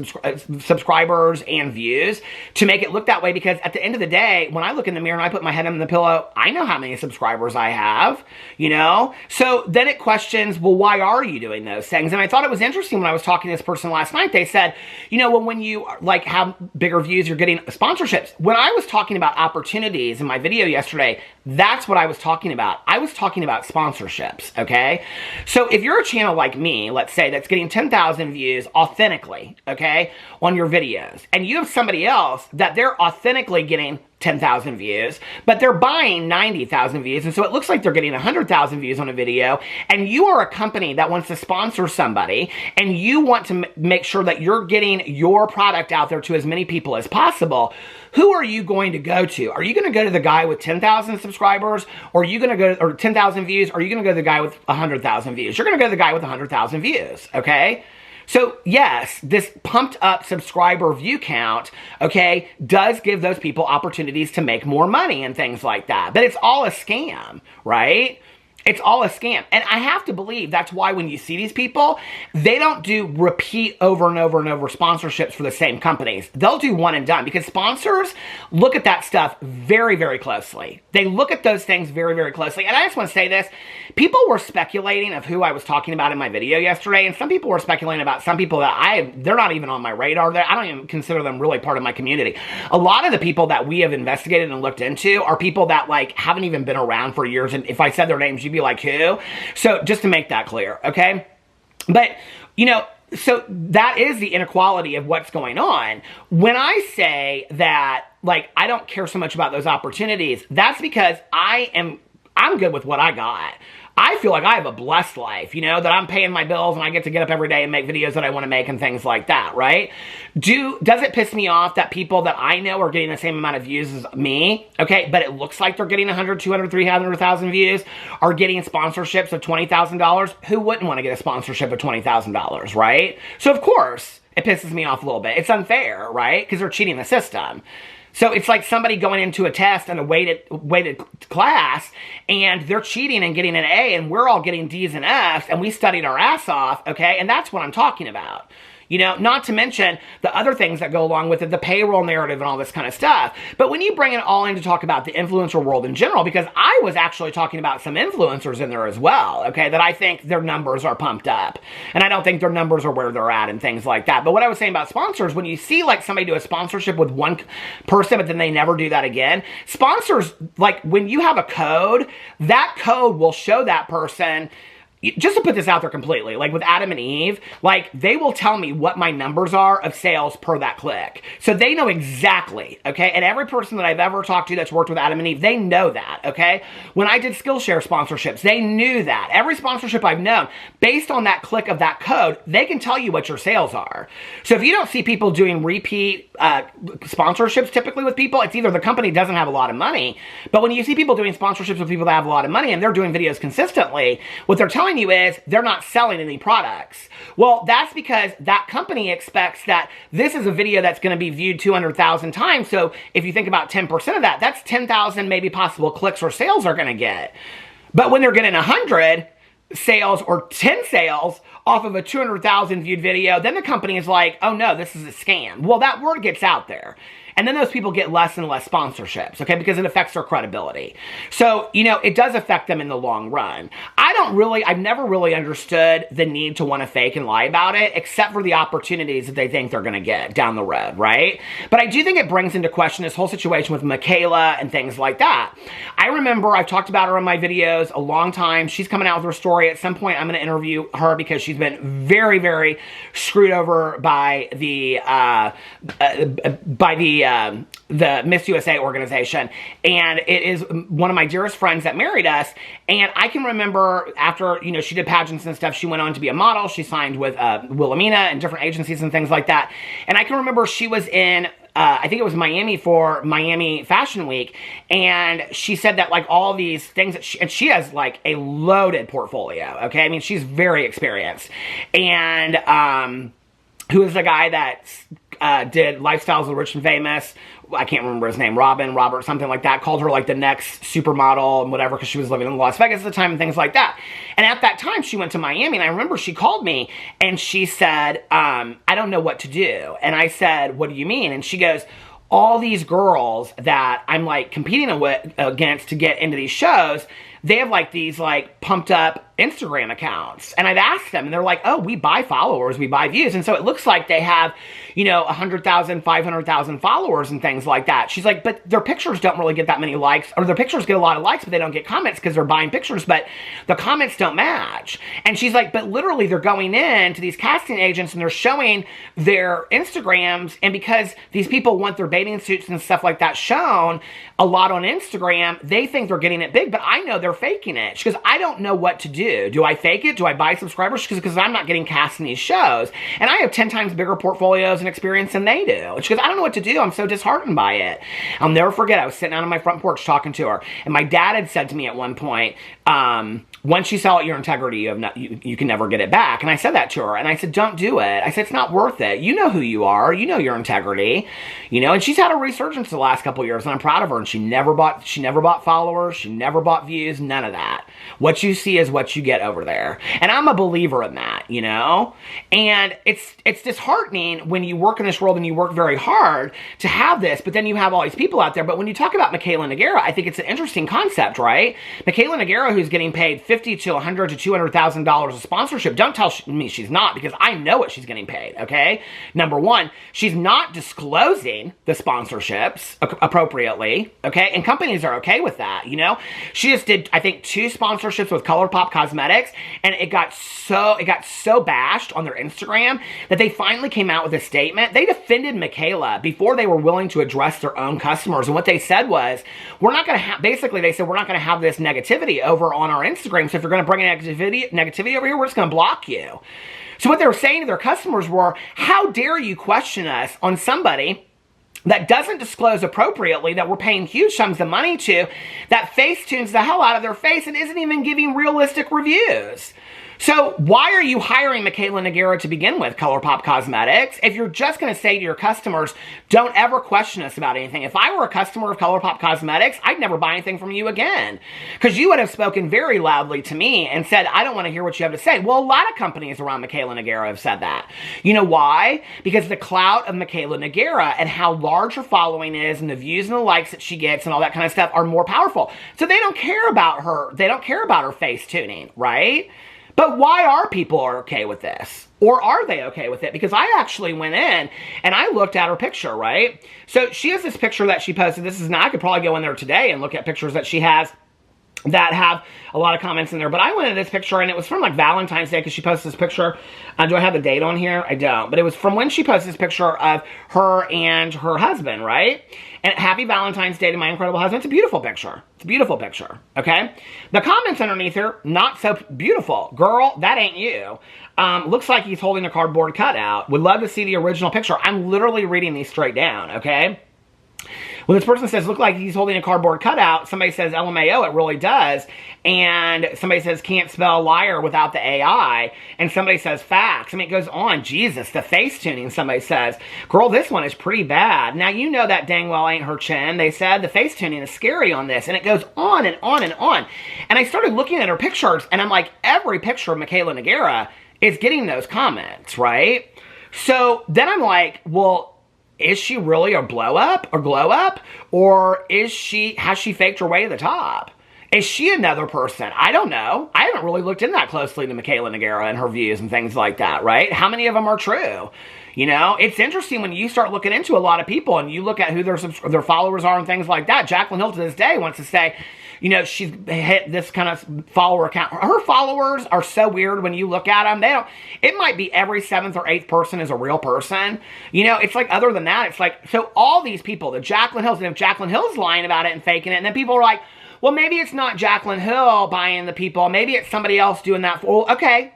subscribers and views to make it look that way, because at the end of the day, when I look in the mirror and I put my head on the pillow, I know how many subscribers I have, you know? So then it questions, well, why are you doing those things? And I thought it was interesting when I was talking to this person last night. They said, you know, well, when you like have bigger views, you're getting sponsorships. When I was talking about opportunities in my video yesterday, that's what I was talking about. I was talking about sponsorships, okay? So if you're a channel like me, let's say, that's getting 10,000 views authentically, okay, on your videos, and you have somebody else that they're authentically getting 10,000 views, but they're buying 90,000 views, and so it looks like they're getting 100,000 views on a video, and you are a company that wants to sponsor somebody, and you want to make sure that you're getting your product out there to as many people as possible. Who are you going to go to? Are you going to go to the guy with 10,000 subscribers, or are you going to go, or 10,000 views, or are you going to go to the guy with 100,000 views? You're going to go to the guy with 100,000 views, okay? So yes, this pumped up subscriber view count, okay, does give those people opportunities to make more money and things like that. But it's all a scam, right? It's all a scam. And I have to believe that's why when you see these people, they don't do repeat over and over and over sponsorships for the same companies. They'll do one and done, because sponsors look at that stuff very, very closely. They look at those things very, very closely. And I just want to say this. People were speculating of who I was talking about in my video yesterday, and some people were speculating about some people that they're not even on my radar. I don't even consider them really part of my community. A lot of the people that we have investigated and looked into are people that like haven't even been around for years, and if I said their names, you'd be like, who? So just to make that clear, okay? But, you know, so that is the inequality of what's going on. When I say that, like, I don't care so much about those opportunities, that's because I'm good with what I got. I feel like I have a blessed life, you know, that I'm paying my bills and I get to get up every day and make videos that I want to make and things like that, right? Does it piss me off that people that I know are getting the same amount of views as me, okay, but it looks like they're getting 100, 200, 300,000 views, are getting sponsorships of $20,000? Who wouldn't want to get a sponsorship of $20,000, right? So of course, it pisses me off a little bit. It's unfair, right? Because they're cheating the system. So it's like somebody going into a test and a weighted class, and they're cheating and getting an A, and we're all getting D's and F's, and we studied our ass off, okay? And that's what I'm talking about. You know, not to mention the other things that go along with it, the payroll narrative and all this kind of stuff. But when you bring it all in to talk about the influencer world in general, because I was actually talking about some influencers in there as well, okay, that I think their numbers are pumped up. And I don't think their numbers are where they're at and things like that. But what I was saying about sponsors, when you see like somebody do a sponsorship with one person, but then they never do that again, sponsors, like when you have a code, that code will show that person. Just to put this out there completely, like with Adam and Eve, like they will tell me what my numbers are of sales per that click. So they know exactly, okay? And every person that I've ever talked to that's worked with Adam and Eve, they know that, okay? When I did Skillshare sponsorships, they knew that. Every sponsorship I've known, based on that click of that code, they can tell you what your sales are. So if you don't see people doing repeat sponsorships typically with people, it's either the company doesn't have a lot of money, but when you see people doing sponsorships with people that have a lot of money and they're doing videos consistently, what they're telling you is they're not selling any products. Well, that's because that company expects that this is a video that's going to be viewed 200,000 times. So if you think about 10% of that, that's 10,000 maybe possible clicks or sales are going to get. But when they're getting 100 sales or 10 sales off of a 200,000 viewed video, then the company is like, oh no, this is a scam. Well, that word gets out there. And then those people get less and less sponsorships, okay, because it affects their credibility. So, you know, it does affect them in the long run. I've never really understood the need to want to fake and lie about it, except for the opportunities that they think they're going to get down the road, right? But I do think it brings into question this whole situation with Mikayla and things like that. I remember I've talked about her in my videos a long time. She's coming out with her story. At some point, I'm going to interview her because she's been very, very screwed over by the Miss USA organization. And it is one of my dearest friends that married us. And I can remember after, you know, she did pageants and stuff, she went on to be a model. She signed with Wilhelmina and different agencies and things like that. And I can remember she was in I think it was Miami for Miami Fashion Week, and she said that like all these things that she has like a loaded portfolio, okay? I mean, she's very experienced. And who is the guy that did Lifestyles of the Rich and Famous? I can't remember his name, Robert, something like that, called her like the next supermodel and whatever because she was living in Las Vegas at the time and things like that. And at that time, she went to Miami, and I remember she called me and she said, I don't know what to do. And I said, what do you mean? And she goes, all these girls that I'm like competing against to get into these shows, they have like these like pumped up Instagram accounts. And I've asked them and they're like, oh, we buy followers, we buy views. And so it looks like they have, you know, 100,000, 500,000 followers and things like that. She's like, but their pictures don't really get that many likes, or their pictures get a lot of likes, but they don't get comments because they're buying pictures, but the comments don't match. And she's like, but literally they're going in to these casting agents and they're showing their Instagrams. And because these people want their bathing suits and stuff like that shown a lot on Instagram, they think they're getting it big, but I know they're faking it. She goes, I don't know what to do. Do I fake it? Do I buy subscribers? Because I'm not getting cast in these shows. And I have 10 times bigger portfolios and experience than they do. And she goes, I don't know what to do. I'm so disheartened by it. I'll never forget, I was sitting out on my front porch talking to her. And my dad had said to me at one point, once you sell your integrity, you can never get it back. And I said that to her. And I said, don't do it. I said, it's not worth it. You know who you are. You know your integrity. You know, and she's had a resurgence the last couple of years, and I'm proud of her. And she never bought followers. She never bought views. None of that. What you see is what you get over there. And I'm a believer in that, you know? And it's disheartening when you work in this world and you work very hard to have this, but then you have all these people out there. But when you talk about Mikayla Nogueira, I think it's an interesting concept, right? Mikayla Nogueira, who's getting paid $50,000 to $100,000 to $200,000 of sponsorship. Don't tell me she's not, because I know what she's getting paid, okay? Number one, she's not disclosing the sponsorships appropriately, okay? And companies are okay with that, you know? She just did, I think, 2 sponsorships with ColourPop Cosmetics, and it got so bashed on their Instagram that they finally came out with a statement. They defended Mikayla before they were willing to address their own customers. And what they said was, we're not going to have, basically they said, we're not going to have this negativity over on our Instagram. So if you're going to bring negativity over here, we're just going to block you. So what they were saying to their customers were, how dare you question us on somebody that doesn't disclose appropriately, that we're paying huge sums of money to, that Facetunes the hell out of their face and isn't even giving realistic reviews. So why are you hiring Mikayla Nogueira to begin with, ColourPop Cosmetics, if you're just going to say to your customers, don't ever question us about anything? If I were a customer of ColourPop Cosmetics, I'd never buy anything from you again, because you would have spoken very loudly to me and said, I don't want to hear what you have to say. Well, a lot of companies around Mikayla Nogueira have said that. You know why? Because the clout of Mikayla Nogueira and how large her following is and the views and the likes that she gets and all that kind of stuff are more powerful. So they don't care about her. They don't care about her face tuning, right? But why are people okay with this? Or are they okay with it? Because I actually went in and I looked at her picture, right? So she has this picture that she posted. This is now, I could probably go in there today and look at pictures that she has that have a lot of comments in there. But I went into this picture, and it was from like Valentine's Day, because she posted this picture. Do I have the date on here? I don't. But it was from when she posted this picture of her and her husband, right? And happy Valentine's Day to my incredible husband. It's a beautiful picture. It's a beautiful picture, okay? The comments underneath her, not so beautiful. Girl, that ain't you. Looks like he's holding a cardboard cutout. Would love to see the original picture. I'm literally reading these straight down, okay? When this person says, look like he's holding a cardboard cutout, somebody says, LMAO, it really does. And somebody says, can't spell liar without the AI. And somebody says, facts. I mean, it goes on. Jesus, the face tuning, somebody says. Girl, this one is pretty bad. Now, you know that dang well ain't her chin. They said the face tuning is scary on this. And it goes on and on and on. And I started looking at her pictures, and I'm like, every picture of Mikayla Nogueira is getting those comments, right? So then I'm like, well, is she really a blow up or glow up? Or has she faked her way to the top? Is she another person? I don't know. I haven't really looked in that closely to Mikayla Nogueira and her views and things like that, right? How many of them are true? You know, it's interesting when you start looking into a lot of people and you look at who their followers are and things like that. Jaclyn Hill to this day wants to say, you know, she's hit this kind of follower account. Her followers are so weird when you look at them. It might be every 7th or 8th person is a real person. You know, it's like, other than that, it's like, so all these people, the Jaclyn Hills, and if Jaclyn Hill's lying about it and faking it, and then people are like, well, maybe it's not Jaclyn Hill buying the people. Maybe it's somebody else doing that. Well, okay.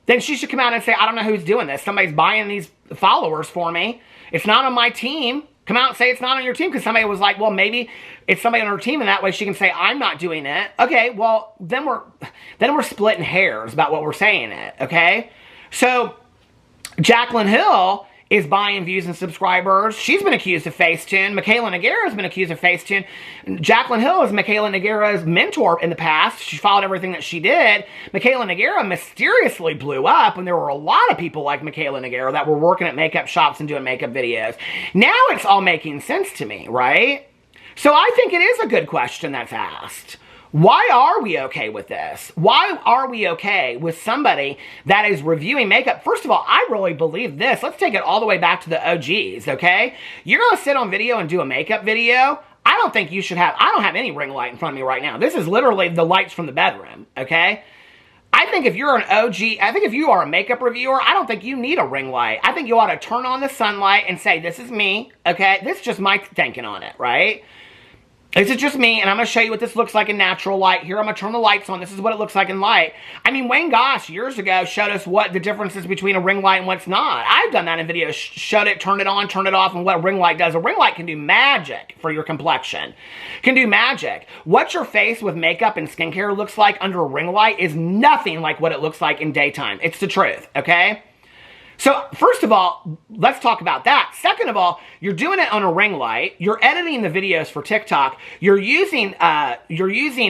Then she should come out and say, I don't know who's doing this. Somebody's buying these followers for me. It's not on my team. Come out and say it's not on your team, because somebody was like, well, maybe it's somebody on her team, and that way she can say, I'm not doing it. Okay, well, then we're splitting hairs about what we're saying it, okay? So Jaclyn Hill is buying views and subscribers. She's been accused of Facetune. Mikayla Nogueira has been accused of Facetune. Jaclyn Hill is Mikayla Nogueira's mentor in the past. She followed everything that she did. Mikayla Nogueira mysteriously blew up, and there were a lot of people like Mikayla Nogueira that were working at makeup shops and doing makeup videos. Now it's all making sense to me, right? So I think it is a good question that's asked. Why are we okay with this? Why are we okay with somebody that is reviewing makeup? First of all, I really believe this. Let's take it all the way back to the OGs, okay? You're going to sit on video and do a makeup video. I don't think you should have, I don't have any ring light in front of me right now. This is literally the lights from the bedroom, okay? I think if you're an OG, I think if you are a makeup reviewer, I don't think you need a ring light. I think you ought to turn on the sunlight and say, this is me, okay? This is just my thinking on it, right? This is just me, and I'm going to show you what this looks like in natural light. Here, I'm going to turn the lights on. This is what it looks like in light. I mean, Wayne Goss, years ago, showed us what the difference is between a ring light and what's not. I've done that in videos. Showed it, turned it on, turned it off, and what a ring light does. A ring light can do magic for your complexion. Can do magic. What your face with makeup and skincare looks like under a ring light is nothing like what it looks like in daytime. It's the truth, okay? So, first of all, let's talk about that. Second of all, you're doing it on a ring light. You're editing the videos for TikTok. You're using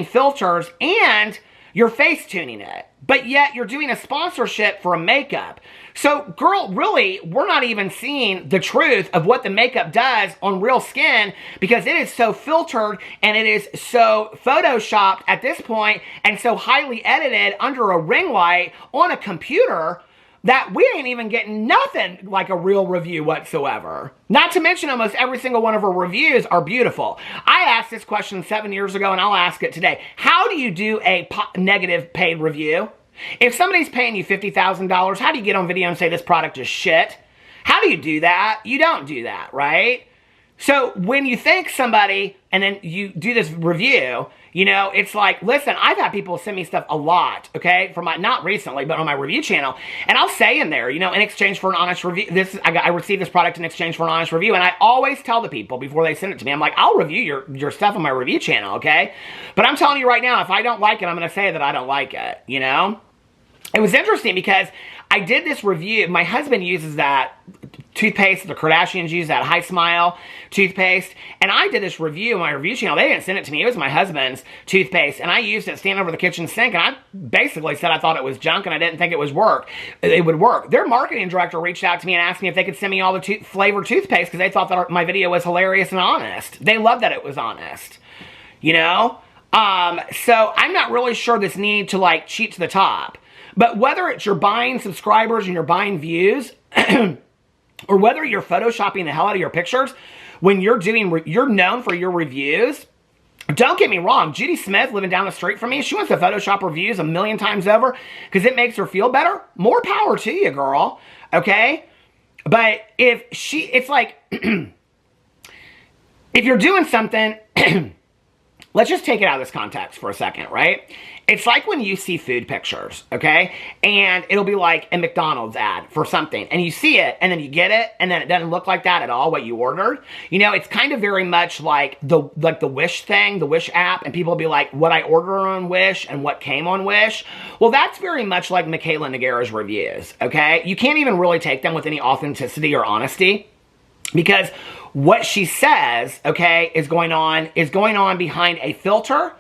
filters, and you're face tuning it. But yet, you're doing a sponsorship for a makeup. So, girl, really, we're not even seeing the truth of what the makeup does on real skin, because it is so filtered and it is so photoshopped at this point and so highly edited under a ring light on a computer that we ain't even getting nothing like a real review whatsoever. Not to mention, almost every single one of her reviews are beautiful. I asked this question 7 years ago, and I'll ask it today. How do you do a negative paid review? If somebody's paying you $50,000, how do you get on video and say this product is shit? How do you do that? You don't do that, right? So when you thank somebody and then you do this review, you know, it's like, listen, I've had people send me stuff a lot, okay, for my, not recently, but on my review channel, and I'll say in there, you know, in exchange for an honest review, I received this product in exchange for an honest review, and I always tell the people before they send it to me, I'm like, I'll review your stuff on my review channel, okay, but I'm telling you right now, if I don't like it, I'm going to say that I don't like it, you know. It was interesting because I did this review. My husband uses that toothpaste, the Kardashians use that High Smile toothpaste, and I did this review on my review channel. They didn't send it to me. It was my husband's toothpaste, and I used it standing over the kitchen sink, and I basically said I thought it was junk, and I didn't think it would work. Their marketing director reached out to me and asked me if they could send me all the flavored toothpaste because they thought that my video was hilarious and honest. They loved that it was honest, you know? So I'm not really sure this need to, like, cheat to the top. But whether it's you're buying subscribers and you're buying views, or whether you're photoshopping the hell out of your pictures, when you're known for your reviews, don't get me wrong, Judy Smith, living down the street from me, she wants to Photoshop reviews 1,000,000 times over because it makes her feel better. More power to you, girl, okay? But it's like, if you're doing something, let's just take it out of this context for a second, right? It's like when you see food pictures, okay? And it'll be like a McDonald's ad for something. And you see it, and then you get it, and then it doesn't look like that at all, what you ordered. You know, it's kind of very much like the Wish thing, the Wish app, and people will be like, what I ordered on Wish and what came on Wish. Well, that's very much like Mikayla Nogueira's reviews, okay? You can't even really take them with any authenticity or honesty, because what she says, okay, is going on behind a filter,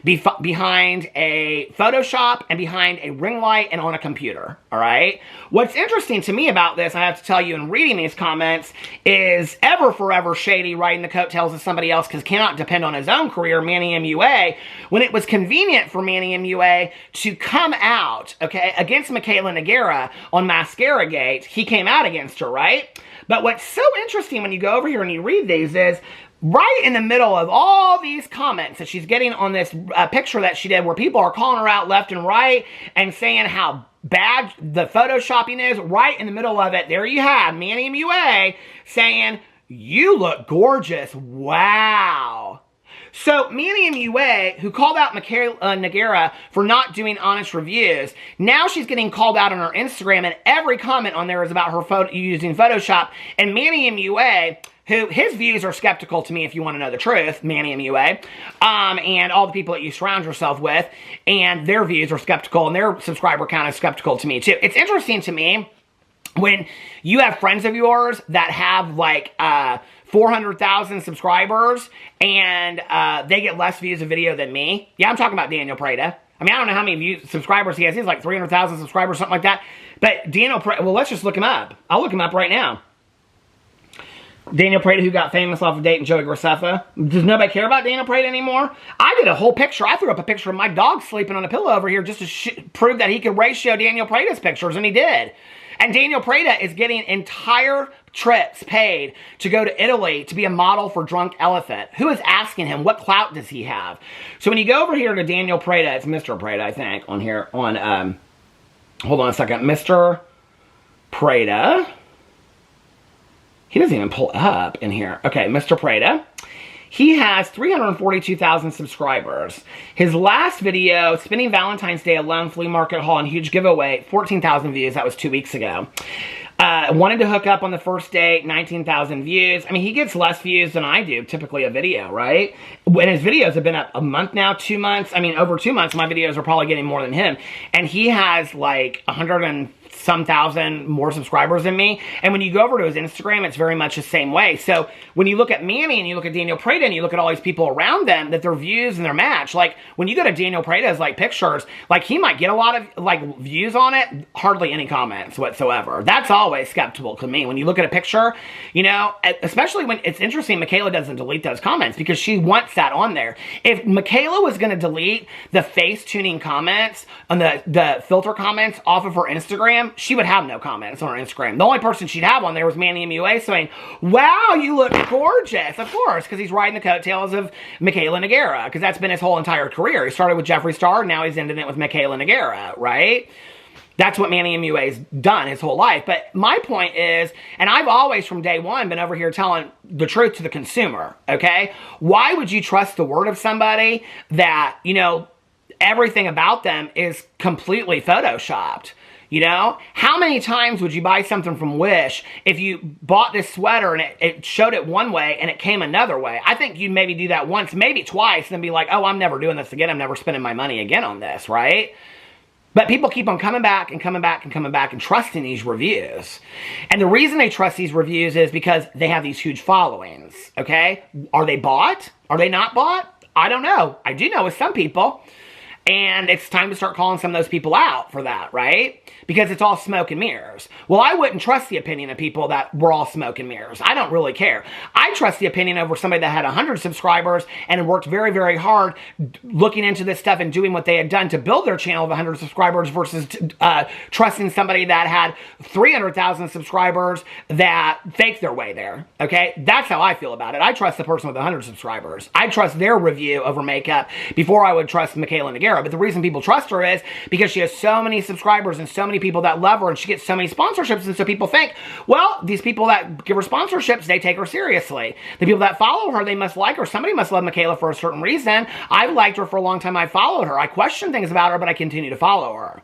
behind a Photoshop and behind a ring light and on a computer, all right? What's interesting to me about this, I have to tell you in reading these comments, is ever forever shady riding the coattails of somebody else because cannot depend on his own career, Manny MUA, when it was convenient for Manny MUA to come out, okay, against Mikayla Nogueira on Mascara Gate. He came out against her, right? But what's so interesting when you go over here and you read these is, right in the middle of all these comments that she's getting on this picture that she did where people are calling her out left and right and saying how bad the photoshopping is, right in the middle of it, there you have Manny MUA saying, "You look gorgeous, wow." So Manny MUA, who called out Mikayla Nogueira for not doing honest reviews, now she's getting called out on her Instagram, and every comment on there is about her using Photoshop. And Manny MUA, who his views are skeptical to me, if you want to know the truth, Manny MUA, and all the people that you surround yourself with, and their views are skeptical, and their subscriber count is skeptical to me too. It's interesting to me when you have friends of yours that have like 400,000 subscribers and they get less views of video than me. Yeah, I'm talking about Daniel Prada. I mean, I don't know how many subscribers he has. He has like 300,000 subscribers, something like that. But Daniel Prada, well, let's just look him up. I'll look him up right now. Daniel Prada, who got famous off of dating Joey Graceffa. Does nobody care about Daniel Prada anymore? I did a whole picture. I threw up a picture of my dog sleeping on a pillow over here just to prove that he could ratio Daniel Prada's pictures, and he did. And Daniel Prada is getting entire trips paid to go to Italy to be a model for Drunk Elephant. Who is asking him? What clout does he have? So when you go over here to Daniel Prada, it's Mr. Prada, I think, on here, on, hold on a second, Mr. Prada. He doesn't even pull up in here. Okay, Mr. Prada. He has 342,000 subscribers. His last video, Spending Valentine's Day Alone, Flea Market Haul, and Huge Giveaway, 14,000 views. That was 2 weeks ago. Wanted to hook up on the first date, 19,000 views. I mean, he gets less views than I do, typically a video, right? When his videos have been up a month now, 2 months. I mean, over 2 months, my videos are probably getting more than him. And he has like 100 and some thousand more subscribers than me. And when you go over to his Instagram, it's very much the same way. So when you look at Manny and you look at Daniel Prada and you look at all these people around them, that their views and their match, like when you go to Daniel Prada's like pictures, like he might get a lot of like views on it, hardly any comments whatsoever. That's always skeptical to me. When you look at a picture, you know, especially when it's interesting, Mikayla doesn't delete those comments because she wants that on there. If Mikayla was going to delete the face tuning comments on the filter comments off of her Instagram, she would have no comments on her Instagram. The only person she'd have on there was Manny MUA saying, "Wow, you look gorgeous." Of course, because he's riding the coattails of Mikayla Nogueira, because that's been his whole entire career. He started with Jeffree Star, now he's ending it with Mikayla Nogueira, right? That's what Manny MUA's done his whole life. But my point is, and I've always from day one been over here telling the truth to the consumer, okay? Why would you trust the word of somebody that, you know, everything about them is completely photoshopped? You know, how many times would you buy something from Wish if you bought this sweater and it showed it one way and it came another way? I think you'd maybe do that once, maybe twice, and then be like, oh, I'm never doing this again. I'm never spending my money again on this, right? But people keep on coming back and coming back and coming back and trusting these reviews. And the reason they trust these reviews is because they have these huge followings, okay? Are they bought? Are they not bought? I don't know. I do know with some people. And it's time to start calling some of those people out for that, right? Because it's all smoke and mirrors. Well, I wouldn't trust the opinion of people that were all smoke and mirrors. I don't really care. I trust the opinion over somebody that had 100 subscribers and worked very, very hard looking into this stuff and doing what they had done to build their channel of 100 subscribers versus trusting somebody that had 300,000 subscribers that faked their way there, okay? That's how I feel about it. I trust the person with 100 subscribers. I trust their review over makeup before I would trust Mikayla Nogueira. But the reason people trust her is because she has so many subscribers and so many people that love her, and she gets so many sponsorships, and so people think, well, these people that give her sponsorships, they take her seriously. The people that follow her, they must like her. Somebody must love Mikayla for a certain reason. I've liked her for a long time. I followed her. I question things about her, but I continue to follow her.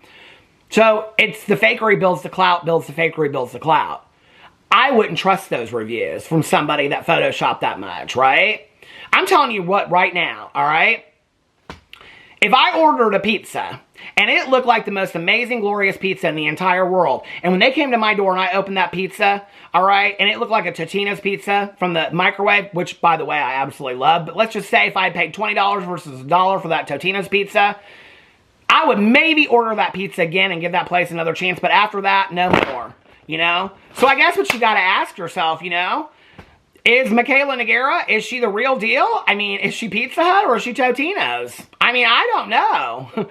So it's the fakery builds the clout, builds the fakery, builds the clout. I wouldn't trust those reviews from somebody that photoshopped that much, right? I'm telling you what right now, all right? If I ordered a pizza and it looked like the most amazing, glorious pizza in the entire world, and when they came to my door and I opened that pizza, all right, and it looked like a Totino's pizza from the microwave, which, by the way, I absolutely love, but let's just say if I paid $20 versus $1 for that Totino's pizza, I would maybe order that pizza again and give that place another chance, but after that, no more, you know? So I guess what you got to ask yourself, you know, is Mikayla Nogueira, is she the real deal? I mean, is she Pizza Hut or is she Totino's? I mean, I don't know.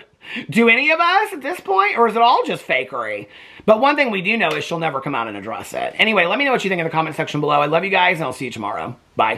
Do any of us at this point, or is it all just fakery? But one thing we do know is she'll never come out and address it. Anyway, let me know what you think in the comment section below. I love you guys, and I'll see you tomorrow. Bye.